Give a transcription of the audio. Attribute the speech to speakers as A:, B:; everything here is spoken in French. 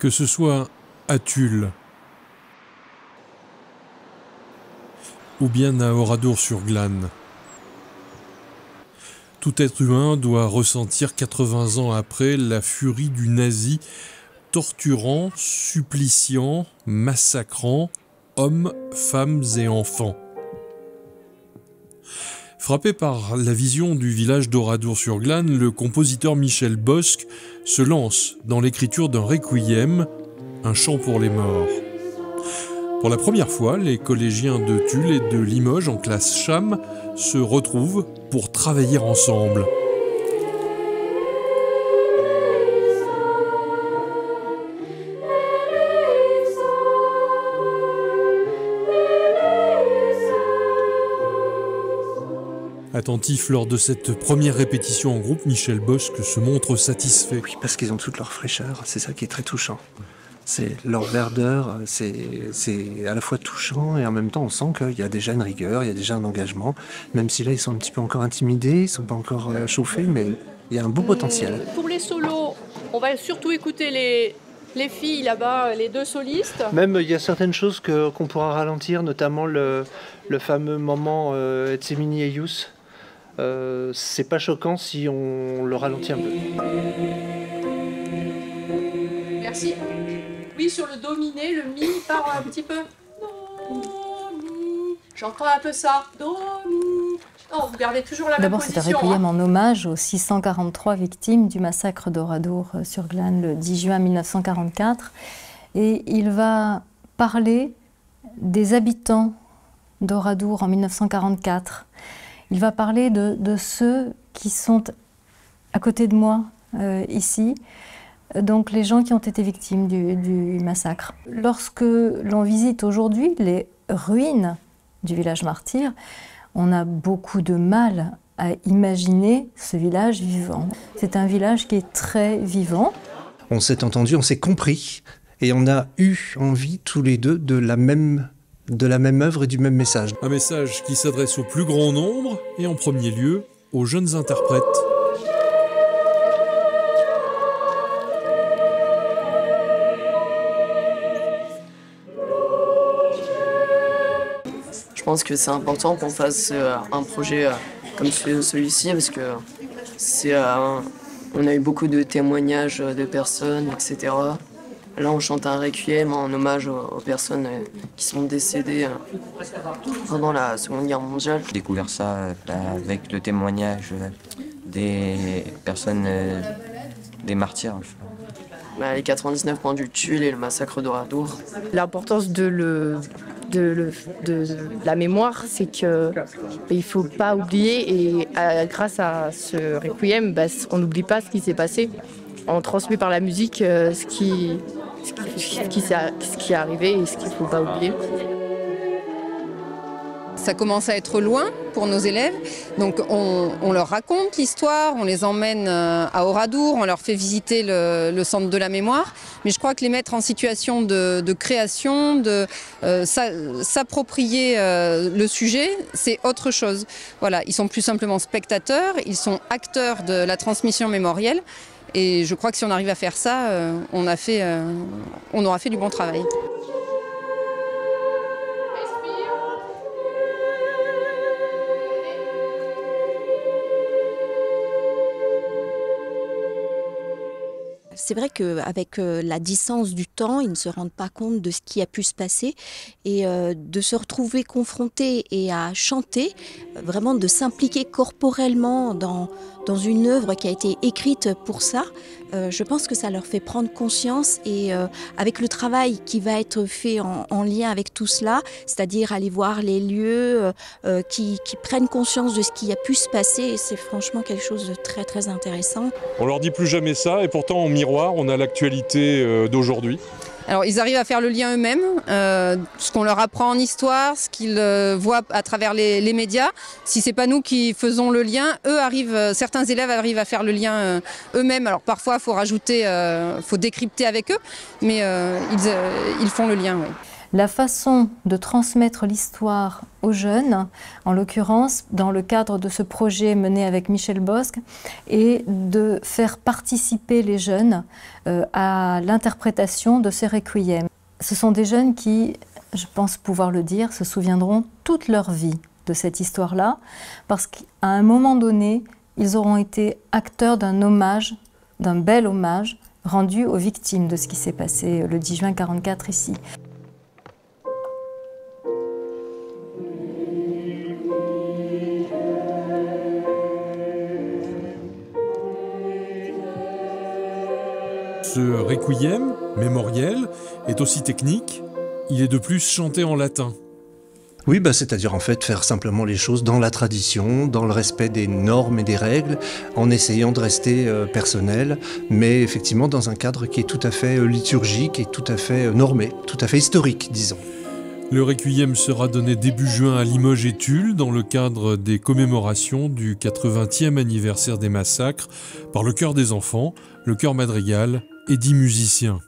A: Que ce soit à Tulle ou bien à Oradour-sur-Glane, tout être humain doit ressentir 80 ans après la furie du nazi torturant, suppliciant, massacrant hommes, femmes et enfants. Frappé par la vision du village d'Oradour-sur-Glane, le compositeur Michel Bosc se lance dans l'écriture d'un requiem, un chant pour les morts. Pour la première fois, les collégiens de Tulle et de Limoges en classe Cham se retrouvent pour travailler ensemble. Attentif lors de cette première répétition en groupe, Michel Bosc se montre satisfait.
B: Oui, parce qu'ils ont toute leur fraîcheur, c'est ça qui est très touchant. C'est leur verdeur, c'est à la fois touchant et en même temps on sent qu'il y a déjà une rigueur, il y a déjà un engagement. Même si là ils sont un petit peu encore intimidés, ils ne sont pas encore chauffés, mais il y a un beau potentiel.
C: Pour les solos, on va surtout écouter les filles là-bas, les deux solistes.
B: Même il y a certaines choses qu'on pourra ralentir, notamment le fameux moment Etsemini Eius. C'est pas choquant si on le ralentit un peu.
C: Merci. Oui, sur le do miné, le mi part un petit peu. Do, mi. J'entends un peu ça. Do, mi. Non, vous gardez toujours la même position.
D: D'abord, c'est un requiem en hommage aux 643 victimes du massacre d'Oradour-sur-Glane le 10 juin 1944. Et il va parler des habitants d'Oradour en 1944. Il va parler de ceux qui sont à côté de moi, ici, donc les gens qui ont été victimes du massacre. Lorsque l'on visite aujourd'hui les ruines du village martyr, on a beaucoup de mal à imaginer ce village vivant. C'est un village qui est très vivant.
B: On s'est entendu, on s'est compris, et on a eu envie tous les deux de la même œuvre et du même message.
A: Un message qui s'adresse au plus grand nombre et en premier lieu aux jeunes interprètes.
E: Je pense que c'est important qu'on fasse un projet comme celui-ci parce que on a eu beaucoup de témoignages de personnes, etc. Là, on chante un requiem en hommage aux personnes qui sont décédées pendant la Seconde Guerre mondiale.
F: J'ai découvert ça avec le témoignage des personnes, des martyrs.
E: Les 99 points du Tulle et le massacre d'Oradour.
C: L'importance de la mémoire, c'est qu'il ne faut pas oublier, et grâce à ce requiem, on n'oublie pas ce qui s'est passé. On transmet par la musique ce qui est arrivé et ce qu'il ne faut pas oublier.
G: Ça commence à être loin pour nos élèves, donc on leur raconte l'histoire, on les emmène à Oradour, on leur fait visiter le centre de la mémoire, mais je crois que les mettre en situation de création, de s'approprier le sujet, c'est autre chose. Voilà, ils sont plus simplement spectateurs, ils sont acteurs de la transmission mémorielle, et je crois que si on arrive à faire ça, on aura fait du bon travail.
H: C'est vrai qu'avec la distance du temps, ils ne se rendent pas compte de ce qui a pu se passer et de se retrouver confrontés et à chanter, vraiment de s'impliquer corporellement dans une œuvre qui a été écrite pour ça. Je pense que ça leur fait prendre conscience et avec le travail qui va être fait en lien avec tout cela, c'est-à-dire aller voir les lieux, qui prennent conscience de ce qui a pu se passer, c'est franchement quelque chose de très très intéressant.
A: On leur dit plus jamais ça et pourtant en miroir on a l'actualité d'aujourd'hui.
G: Alors ils arrivent à faire le lien eux-mêmes, ce qu'on leur apprend en histoire, ce qu'ils voient à travers les médias. Si c'est pas nous qui faisons le lien, certains élèves arrivent à faire le lien eux-mêmes. Alors parfois faut décrypter avec eux, mais ils font le lien. Oui.
D: La façon de transmettre l'histoire aux jeunes, en l'occurrence dans le cadre de ce projet mené avec Michel Bosc, est de faire participer les jeunes à l'interprétation de ces requiems. Ce sont des jeunes qui, je pense pouvoir le dire, se souviendront toute leur vie de cette histoire-là, parce qu'à un moment donné, ils auront été acteurs d'un hommage, d'un bel hommage, rendu aux victimes de ce qui s'est passé le 10 juin 1944 ici.
A: Ce requiem, mémoriel, est aussi technique. Il est de plus chanté en latin.
B: Oui, c'est-à-dire en fait faire simplement les choses dans la tradition, dans le respect des normes et des règles, en essayant de rester personnel, mais effectivement dans un cadre qui est tout à fait liturgique et tout à fait normé, tout à fait historique, disons.
A: Le requiem sera donné début juin à Limoges et Tulle dans le cadre des commémorations du 80e anniversaire des massacres par le chœur des enfants, le chœur madrigal et 10 musiciens.